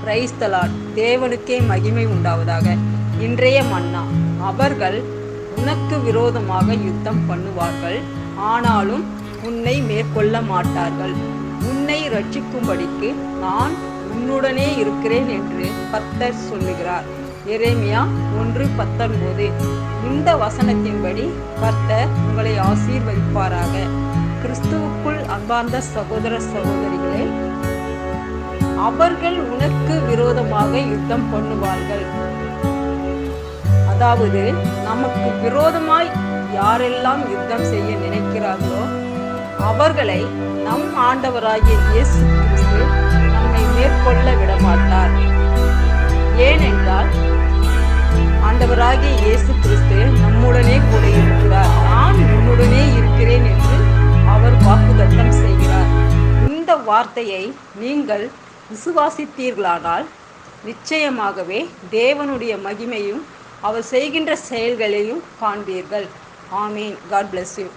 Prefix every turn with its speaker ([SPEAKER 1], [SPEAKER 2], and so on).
[SPEAKER 1] Praise the Lord. தேவனுக்கே மகிமை உண்டாவதாக. இன்றைய மன்னா, அவர்கள் உனக்கு விரோதமாக யுத்தம் பண்ணுவார்கள், ஆனாலும் உன்னை மேற்கொள்ள மாட்டார்கள். உன்னை ரட்சிக்கும்படிக்கு நான் உன்னுடனே இருக்கிறேன் என்று கர்த்தர் சொல்லுகிறார். எரேமியா 1:19. இந்த வசனத்தின்படி கர்த்தர் உங்களை ஆசீர்வதிப்பாராக. கிறிஸ்துவுக்குள் அன்பார்ந்த சகோதர சகோதரிகளே, அவர்கள் உனக்கு விரோதமாக யுத்தம் பண்ணுவார்கள். அதாவது நமக்கு விரோதமாய் யாரெல்லாம் யுத்தம் செய்ய நினைக்கிறார்களோ அவர்களை நம் ஆண்டவராகிய இயேசு கிறிஸ்து நம்மை மேற்கொள்ள விடமாட்டார். ஏனென்றால் ஆண்டவராகிய இயேசு கிறிஸ்து நம்முடனே கூட இருக்கிறார். நான் உன்னுடனே இருக்கிறேன் என்று அவர் வாக்குத்தத்தம் செய்கிறார். இந்த வார்த்தையை நீங்கள் விசுவாசித்தீர்களானால் நிச்சயமாகவே தேவனுடைய மகிமையும் அவர் செய்கின்ற செயல்களையும் காண்பீர்கள். ஆமீன். God bless you.